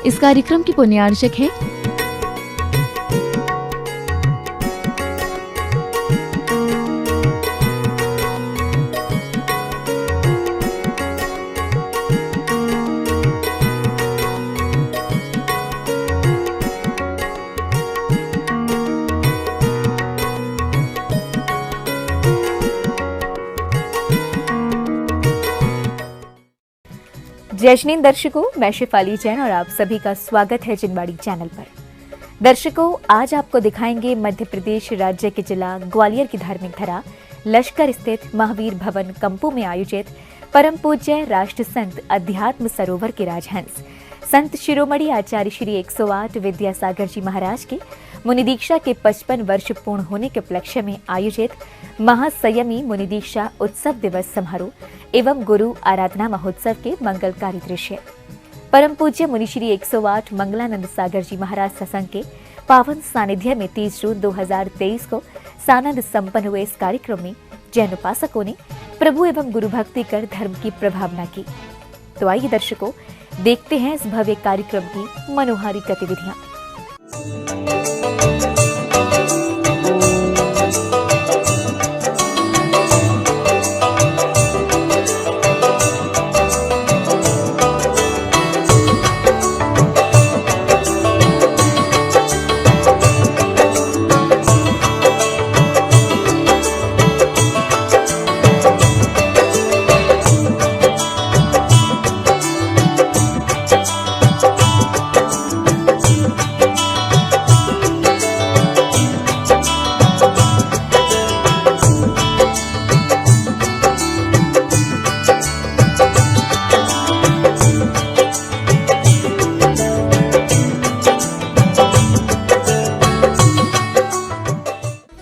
इस कार्यक्रम की पुण्यार्चक है जय श्री दर्शकों, मैं शिफाली जैन और आप सभी का स्वागत है जिनवाड़ी चैनल पर। दर्शकों, आज आपको दिखाएंगे मध्य प्रदेश राज्य के जिला ग्वालियर की धार्मिक धरा लश्कर स्थित महावीर भवन कंपू में आयोजित परम पूज्य राष्ट्र संत अध्यात्म सरोवर के राजहंस संत शिरोमणि आचार्य श्री 108 विद्यासागर जी महाराज के मुनि दीक्षा के 55 वर्ष पूर्ण होने के उपलक्ष्य में आयोजित महासंयमी मुनि दीक्षा उत्सव दिवस समारोह एवं गुरु आराधना महोत्सव के मंगलकारी दृश्य। परम पूज्य मुनि श्री 108 मंगलानंद सागर जी महाराज सत्संग के पावन सानिध्य में 30 जून 2023 को सानंद संपन्न हुए इस कार्यक्रम में जैन उपासकों ने प्रभु एवं गुरु भक्ति कर धर्म की प्रभावना की। तो आइए दर्शकों, देखते हैं इस भव्य कार्यक्रम की मनोहारी गतिविधियां।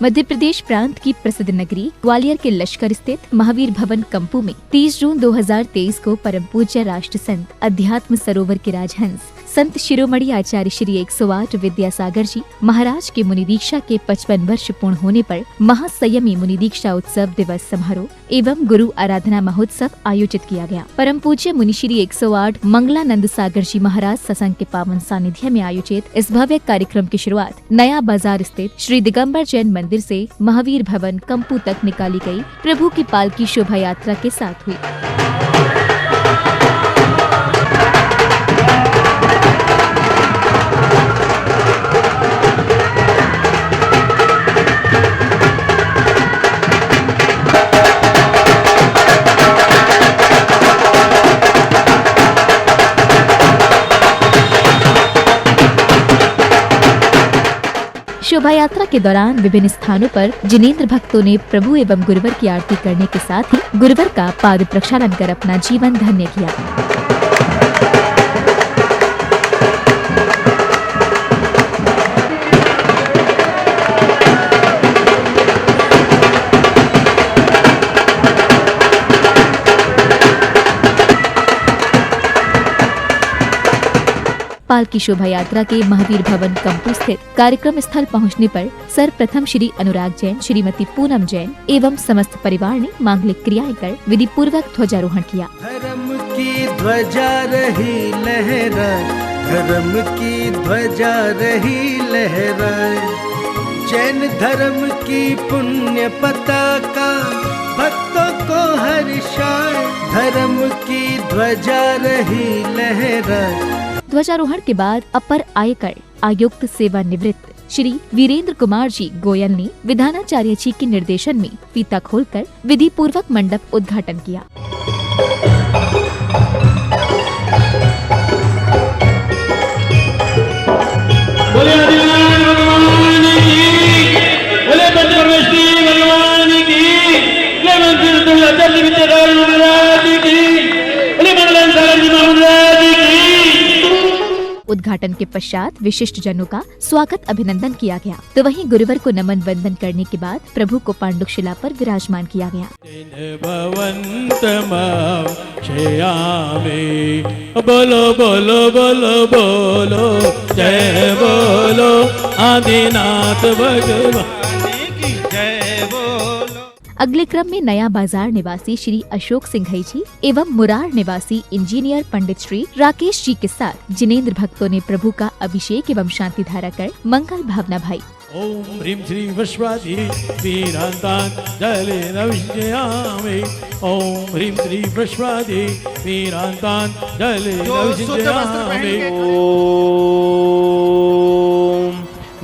मध्य प्रदेश प्रांत की प्रसिद्ध नगरी ग्वालियर के लश्कर स्थित महावीर भवन कंपू में 30 जून 2023 को परम पूज्य राष्ट्र संत अध्यात्म सरोवर के राजहंस संत शिरोमणि आचार्य श्री 108 विद्यासागर जी महाराज के मुनि दीक्षा के 55 वर्ष पूर्ण होने पर महासंयमी मुनि दीक्षा उत्सव दिवस समारोह एवं गुरु आराधना महोत्सव आयोजित किया गया। परम पूज्य मुनि श्री 108 मंगलानंद सागर जी महाराज सत्संग के पावन सानिध्य में आयोजित इस भव्य कार्यक्रम की शुरुआत नया बाजार स्थित श्री दिगंबर जैन मंदिर से महावीर भवन कंपू तक निकाली गई प्रभु की पालकी शोभा यात्रा के साथ हुई। शोभा यात्रा के दौरान विभिन्न स्थानों पर जिनेंद्र भक्तों ने प्रभु एवं गुरुवर की आरती करने के साथ ही गुरुवर का पाद प्रक्षालन कर अपना जीवन धन्य किया। पालकी शोभा यात्रा के महावीर भवन कंपू स्थित कार्यक्रम स्थल पहुंचने पर सर्वप्रथम श्री अनुराग जैन, श्रीमती पूनम जैन एवं समस्त परिवार ने मांगलिक क्रियाएं कर विधि पूर्वक ध्वजारोहण किया। धर्म की ध्वजा रही लहराए, धर्म की ध्वजा रही लहराए, जैन धर्म की पुण्य पताका भक्तों को हर्षाए, धर्म की ध्वजा रही लहराए। ध्वजारोहण के बाद अपर आयकर आयुक्त सेवानिवृत्त श्री वीरेंद्र कुमार जी गोयल ने विधानाचार्य जी के निर्देशन में फीता खोलकर विधि पूर्वक मंडप उद्घाटन किया। उद्घाटन के पश्चात विशिष्ट जनों का स्वागत अभिनंदन किया गया, तो वहीं गुरुवर को नमन वंदन करने के बाद प्रभु को पांडुक शिला पर विराजमान किया गया। बोलो बोलो बोलो बोलो जय बोलो आदिनाथ भगवान की जय बोलो। अगले क्रम में नया बाजार निवासी श्री अशोक सिंघई जी एवं मुरार निवासी इंजीनियर पंडित श्री राकेश जी के साथ जिनेंद्र भक्तों ने प्रभु का अभिषेक एवं शांति धारा कर मंगल भावना भाई। ओम ह्रीं श्री वृषभादि वीरान्तान् जलेन विजयामि। ओम ह्रीं श्री वृषभादि वीरान्तान् जलेन विजयामि। ओम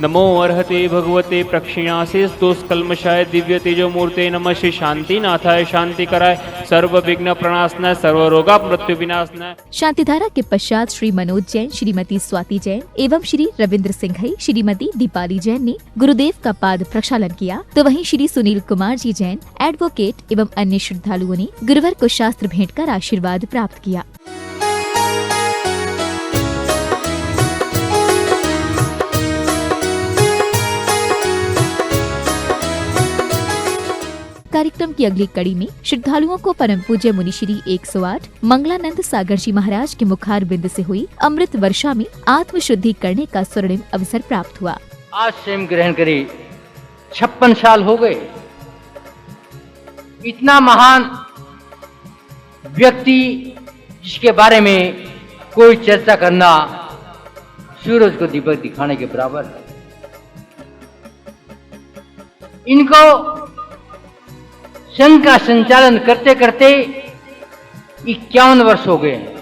नमो अर्हते भगवते प्रक्षिणाशेष दोषकल्मषाय दिव्य तेजो मूर्ते नमः श्री शांतिनाथाय शांति कराय सर्व विघ्न प्रणाशनाय सर्व रोगा मृत्यु विनाशनाय। शांतिधारा के पश्चात श्री मनोज जैन, श्रीमती स्वाति जैन एवं श्री रविंद्र सिंघई, श्रीमती दीपाली जैन ने गुरुदेव का पाद प्रक्षालन किया, तो वहीं श्री सुनील कुमार जी जैन एडवोकेट एवं अन्य श्रद्धालुओं ने गुरुवर को शास्त्र भेंट कर आशीर्वाद प्राप्त किया। कार्यक्रम की अगली कड़ी में श्रद्धालुओं को परम पूज्य मुनिश्री 108 मंगलानंद सागर जी महाराज के मुखार बिंद से हुई अमृत वर्षा में आत्म शुद्धि करने का स्वर्णिम अवसर प्राप्त हुआ। आज स्वयं ग्रहण करे 56 साल हो गए। इतना महान व्यक्ति जिसके बारे में कोई चर्चा करना सूरज को दीपक दिखाने के बराबर है। इनको संघ का संचालन करते करते 51 वर्ष हो गए हैं।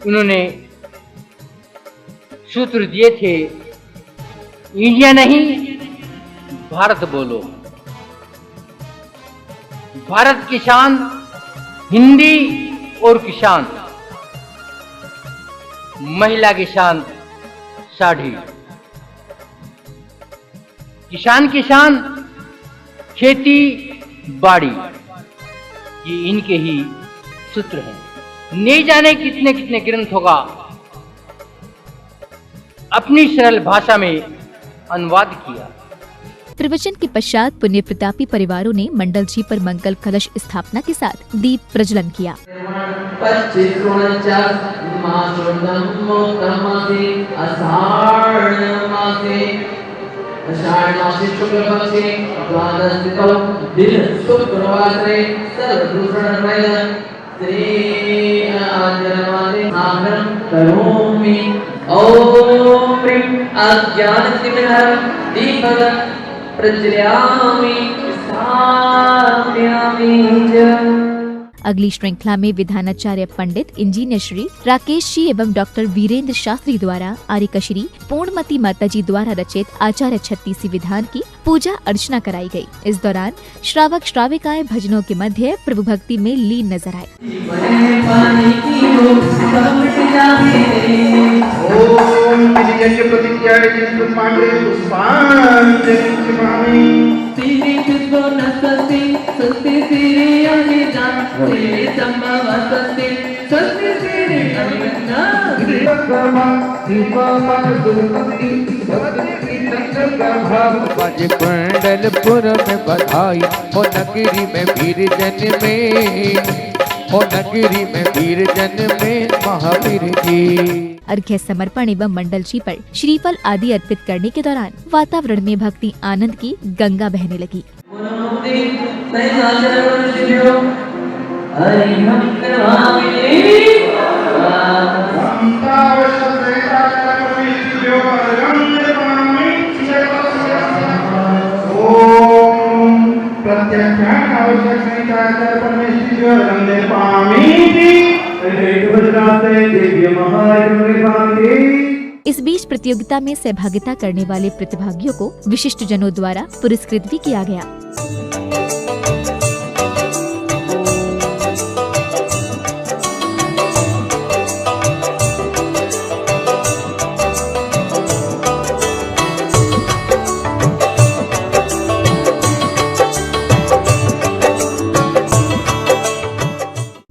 उन्होंने सूत्र दिए थे, इंडिया नहीं भारत बोलो। भारत की शान हिंदी और किसान, महिला की शान साड़ी, किसान की शान खेती बाड़ी, ये इनके ही सूत्र हैं। नहीं जाने कितने कितने ग्रंथ होगा अपनी सरल भाषा में अनुवाद किया। प्रवचन के पश्चात पुण्य प्रतापी परिवारों ने मंडल जी पर मंगल कलश स्थापना के साथ दीप प्रज्वलन किया। आषाढ़ मासे शुक्ल पक्षे द्वादश तिथौ दिन शुक्रवासरे सर्वदूषणमय श्री आचरणादि नामं करोमि। ओम ह्रीं अज्ञानतिमिरं दीपं प्रज्वलयामि स्थापयामि च। अगली श्रृंखला में विधानाचार्य पंडित इंजीनियर श्री राकेश जी एवं डॉक्टर वीरेंद्र शास्त्री द्वारा आर्यकश्री पूर्णमती माता जी द्वारा रचित आचार्य 36 विधान की पूजा अर्चना कराई गई। इस दौरान श्रावक श्राविकाएं भजनों के मध्य प्रभु भक्ति में लीन नजर आए। कुंडलपुर में बधाई हो नगरी में वीर जन में, हो नगरी में वीर जन में महावीर जी। अर्घ्य समर्पण एवं मंडल जी पर श्रीफल आदि अर्पित करने के दौरान वातावरण में भक्ति आनंद की गंगा बहने लगी। इस बीच प्रतियोगिता में सहभागिता करने वाले प्रतिभागियों को विशिष्ट जनों द्वारा पुरस्कृत भी किया गया।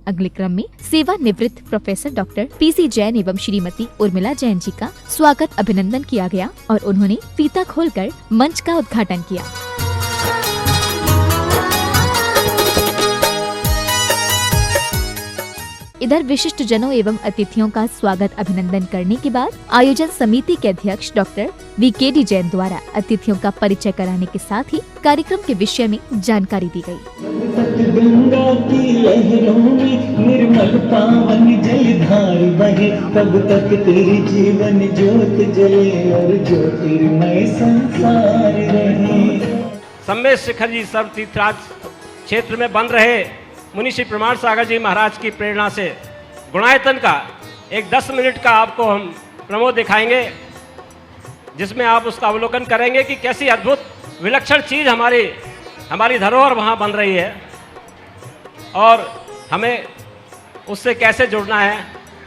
अगले क्रम में सेवानिवृत्त प्रोफेसर डॉक्टर पीसी जैन एवं श्रीमती उर्मिला जैन जी का स्वागत अभिनंदन किया गया और उन्होंने फीता खोलकर मंच का उद्घाटन किया। इधर विशिष्ट जनों एवं अतिथियों का स्वागत अभिनंदन करने के बाद आयोजन समिति के अध्यक्ष डॉक्टर VKD जैन द्वारा अतिथियों का परिचय कराने के साथ ही कार्यक्रम के विषय में जानकारी दी गई। गंगा की लहरों में निर्मल पावन जलधार बहे, तब तक तेरी जीवन ज्योत जले और ज्योतिर्मय संसार रहे। सम्मेद शिखर जी सर्व तीर्थराज क्षेत्र में बन रहे मुनि श्री प्रमाण सागर जी महाराज की प्रेरणा से गुणायतन का एक 10 मिनट का आपको हम प्रमो दिखाएंगे, जिसमें आप उसका अवलोकन करेंगे कि कैसी अद्भुत विलक्षण चीज़ हमारी धरोहर वहाँ बन रही है और हमें उससे कैसे जुड़ना है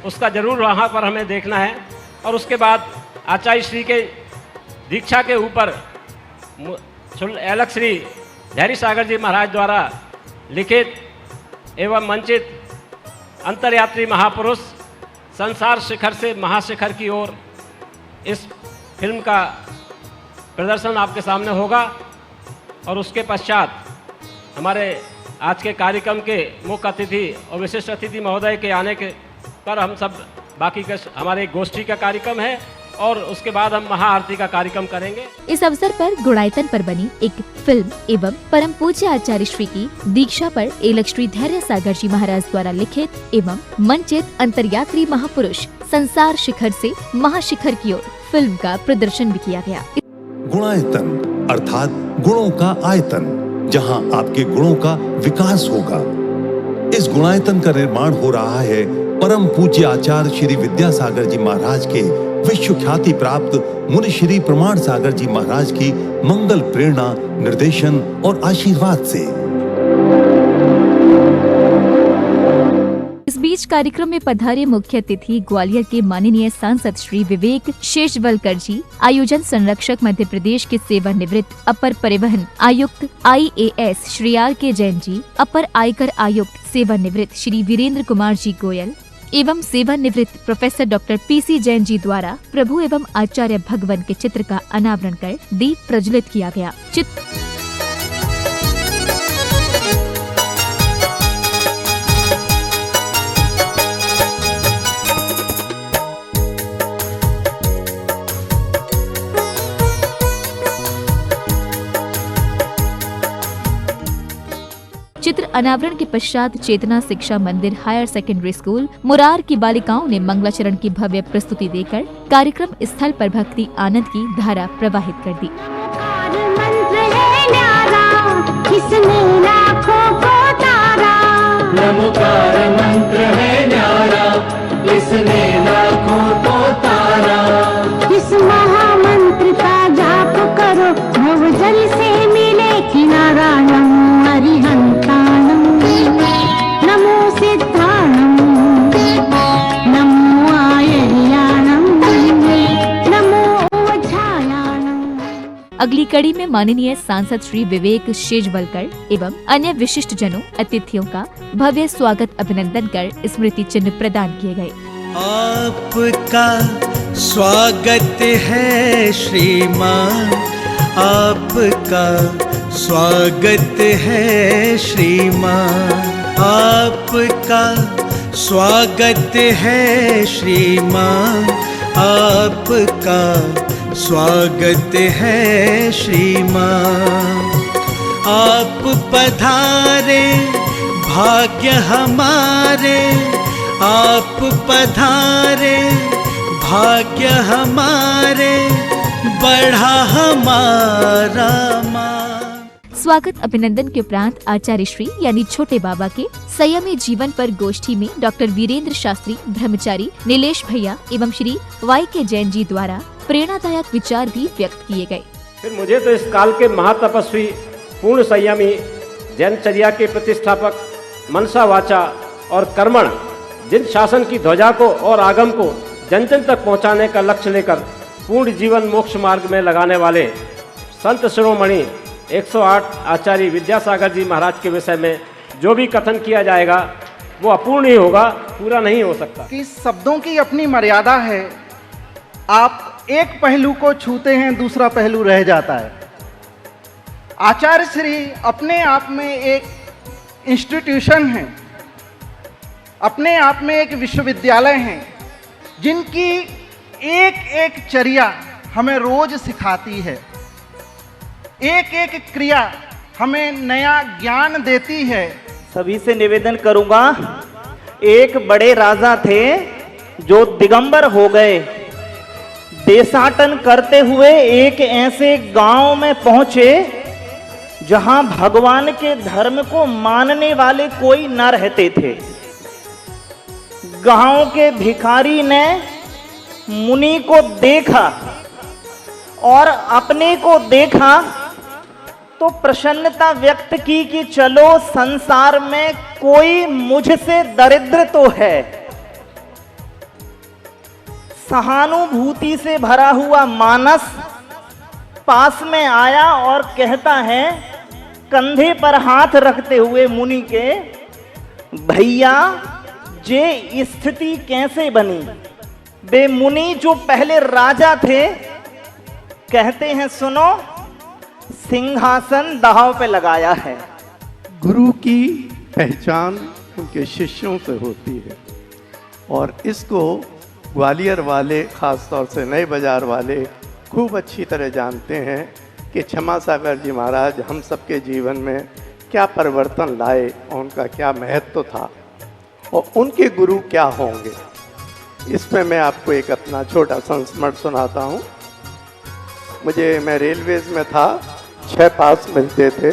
उसका जरूर वहाँ पर हमें देखना है। और उसके बाद आचार्य श्री के दीक्षा के ऊपर अलग श्री धैर्य सागर जी महाराज द्वारा लिखित एवं मंचित अंतर्यात्री महापुरुष संसार शिखर से महाशिखर की ओर इस फिल्म का प्रदर्शन आपके सामने होगा। और उसके पश्चात हमारे आज के कार्यक्रम के मुख्य अतिथि और विशिष्ट अतिथि महोदय के आने के पर हम सब बाकी का हमारे गोष्ठी का कार्यक्रम है और उसके बाद हम महाआरती का कार्यक्रम करेंगे। इस अवसर पर गुणायतन पर बनी एक फिल्म एवं परम पूज्य आचार्य श्री की दीक्षा पर एलक श्री धैर्य सागर जी महाराज द्वारा लिखित एवं मंचित अंतर्यात्री महापुरुष संसार शिखर से महाशिखर की ओर फिल्म का प्रदर्शन भी किया गया। गुणायतन अर्थात गुणों का आयतन, जहां आपके गुणों का विकास होगा। इस गुणायतन का निर्माण हो रहा है परम पूज्य आचार्य श्री विद्यासागर जी महाराज के विश्व ख्याति प्राप्त मुनि श्री प्रमाण सागर जी महाराज की मंगल प्रेरणा, निर्देशन और आशीर्वाद से। इस बीच कार्यक्रम में पधारे मुख्य अतिथि ग्वालियर के माननीय सांसद श्री विवेक शेषवलकर जी, आयोजन संरक्षक मध्य प्रदेश के सेवानिवृत्त अपर परिवहन आयुक्त IAS श्री RK जैन जी, अपर आयकर आयुक्त सेवानिवृत्त श्री वीरेंद्र कुमार जी गोयल एवं सेवानिवृत्त professor doctor PC Jain ji द्वारा प्रभु एवं आचार्य भगवान के चित्र का अनावरण कर दीप प्रज्वलित किया गया। चित्र अनावरण के पश्चात चेतना शिक्षा मंदिर हायर सेकेंडरी स्कूल मुरार की बालिकाओं ने मंगलाचरण की भव्य प्रस्तुति देकर कार्यक्रम स्थल पर भक्ति आनंद की धारा प्रवाहित कर दी। नमोकार मंत्र है न्यारा, इसने लाखों को तारा। इस महामंत्र का जाप करो, भवजल से मिले किनारा। नमो अरिहंताणं, नमो सिद्धाणं, नमो आयर्याणं, नमो ओझायाणं। अगली कड़ी में माननीय सांसद श्री विवेक शेषवलकर एवं अन्य विशिष्ट जनों अतिथियों का भव्य स्वागत अभिनंदन कर स्मृति चिन्ह प्रदान किए गए। आपका स्वागत है श्रीमान, आपका स्वागत है श्रीमान, आपका स्वागत है श्रीमान, आपका स्वागत है श्रीमान। आप पधारे भाग्य हमारे, आप पधारे भाग्य हमारे, बढ़ा हमारा मान। स्वागत अभिनंदन के उपरांत आचार्य श्री यानी छोटे बाबा के संयमी जीवन पर गोष्ठी में डॉक्टर वीरेंद्र शास्त्री ब्रह्मचारी, नीलेश भैया एवं श्री YK जैन जी द्वारा प्रेरणादायक विचार भी व्यक्त किए गए। फिर मुझे तो इस काल के महातपस्वी पूर्ण संयमी जैनचर्या के प्रतिष्ठापक मनसा वाचा और कर्मण, जिन शासन की ध्वजा को और आगम को जन जन तक पहुंचाने का लक्ष्य लेकर पूर्ण जीवन मोक्ष मार्ग में लगाने वाले संत शिरोमणि 108 आचार्य विद्यासागर जी महाराज के विषय में जो भी कथन किया जाएगा वो अपूर्ण ही होगा, पूरा नहीं हो सकता। कि शब्दों की अपनी मर्यादा है। आप एक पहलू को छूते हैं, दूसरा पहलू रह जाता है। आचार्य श्री अपने आप में एक इंस्टीट्यूशन है। अपने आप में एक विश्वविद्यालय हैं, जिनकी एक एक चर्या हमें रोज सिखाती है, एक एक क्रिया हमें नया ज्ञान देती है। सभी से निवेदन करूंगा, एक बड़े राजा थे जो दिगंबर हो गए। देशाटन करते हुए एक ऐसे गांव में पहुंचे जहां भगवान के धर्म को मानने वाले कोई न रहते थे। गांव के भिखारी ने मुनि को देखा और अपने को देखा तो प्रसन्नता व्यक्त की कि चलो संसार में कोई मुझसे दरिद्र तो है। सहानुभूति से भरा हुआ मानस पास में आया और कहता है, कंधे पर हाथ रखते हुए मुनि के, भैया ये स्थिति कैसे बनी? वे मुनि जो पहले राजा थे कहते हैं, सुनो, सिंहासन दांव पे लगाया है। गुरु की पहचान उनके शिष्यों से होती है और इसको ग्वालियर वाले, खास तौर से नए बाजार वाले खूब अच्छी तरह जानते हैं कि क्षमा सागर जी महाराज हम सबके जीवन में क्या परिवर्तन लाए और उनका क्या महत्व था और उनके गुरु क्या होंगे। इसमें मैं आपको एक अपना छोटा संस्मरण सुनाता हूँ। मैं रेलवेज में था, 6 पास मिलते थे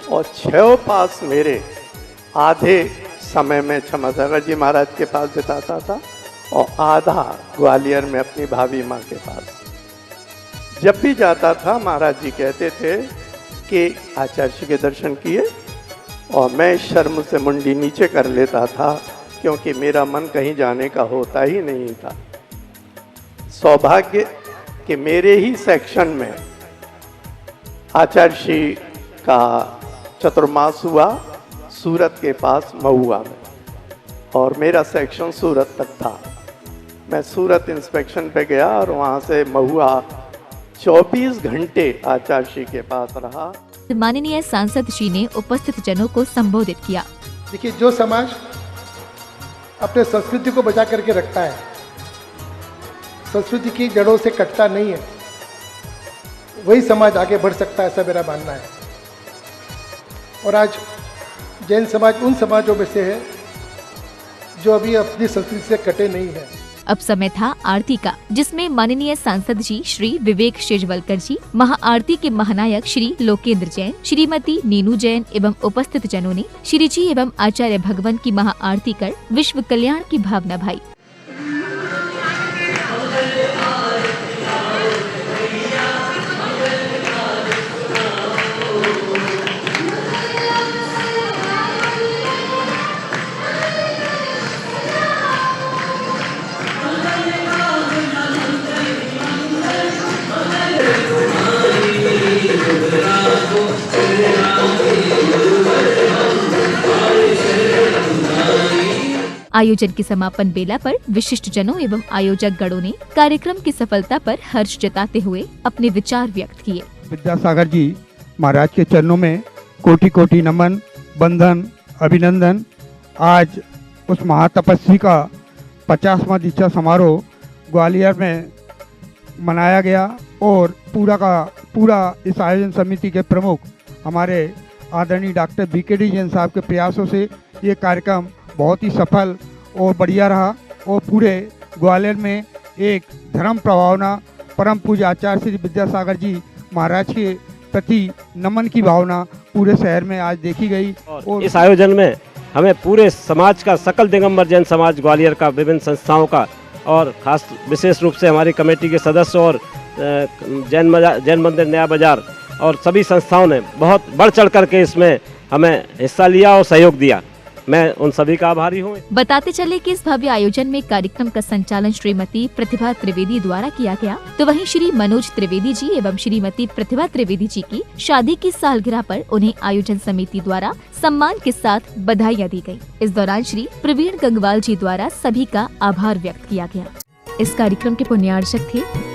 और 6 पास मेरे आधे समय में क्षमा सागर जी महाराज के पास बिताता था और आधा ग्वालियर में अपनी भाभी माँ के पास। जब भी जाता था महाराज जी कहते थे कि आचार्य जी के दर्शन किए और मैं शर्म से मुंडी नीचे कर लेता था क्योंकि मेरा मन कहीं जाने का होता ही नहीं था। सौभाग्य कि मेरे ही सेक्शन में आचार्य जी का चतुर्मास हुआ सूरत के पास महुआ में और मेरा सेक्शन सूरत तक था। मैं सूरत इंस्पेक्शन पे गया और वहाँ से महुआ 24 घंटे आचार्य जी के पास रहा। माननीय सांसद जी ने उपस्थित जनों को संबोधित किया। देखिए, जो समाज अपने संस्कृति को बचा करके रखता है, संस्कृति की जड़ों से कटता नहीं है, वही समाज आगे बढ़ सकता है, ऐसा मेरा मानना है। और आज जैन समाज उन समाजों में से है जो अभी अपनी संस्कृति से कटे नहीं है। अब समय था आरती का, जिसमें माननीय सांसद जी श्री विवेक शेजवलकर जी, महाआरती के महानायक श्री लोकेंद्र जैन, श्रीमती नीनू जैन एवं उपस्थित जनों ने श्री जी एवं आचार्य भगवान की महाआरती कर विश्व कल्याण की भावना भाई। आयोजन की समापन बेला पर विशिष्ट जनों एवं आयोजक गणों ने कार्यक्रम की सफलता पर हर्ष जताते हुए अपने विचार व्यक्त किए। विद्यासागर जी महाराज के चरणों में कोटि कोटि नमन, बंधन, अभिनंदन। आज उस महातपस्वी का 50वां दीक्षा समारोह ग्वालियर में मनाया गया और पूरा का पूरा इस आयोजन समिति के प्रमुख हमारे आदरणीय डॉक्टर BKD जैन साहब के प्रयासों से ये कार्यक्रम बहुत ही सफल और बढ़िया रहा और पूरे ग्वालियर में एक धर्म प्रभावना, परम पूज्य आचार्य श्री विद्यासागर जी महाराज के प्रति नमन की भावना पूरे शहर में आज देखी गई। और इस आयोजन में हमें पूरे समाज का, सकल दिगंबर जैन समाज ग्वालियर का, विभिन्न संस्थाओं का और खास विशेष रूप से हमारी कमेटी के सदस्य और जैन मंदिर नया बाजार और सभी संस्थाओं ने बहुत बढ़ चढ़ करके इसमें हमें हिस्सा लिया और सहयोग दिया। मैं उन सभी का आभारी हूँ। बताते चले कि इस भव्य आयोजन में कार्यक्रम का संचालन श्रीमती प्रतिभा त्रिवेदी द्वारा किया गया, तो वहीं श्री मनोज त्रिवेदी जी एवं श्रीमती प्रतिभा त्रिवेदी जी की शादी की सालगिरह पर उन्हें आयोजन समिति द्वारा सम्मान के साथ बधाइयाँ दी गयी। इस दौरान श्री प्रवीण गंगवाल जी द्वारा सभी का आभार व्यक्त किया गया। इस कार्यक्रम के पुण्यार्चक थे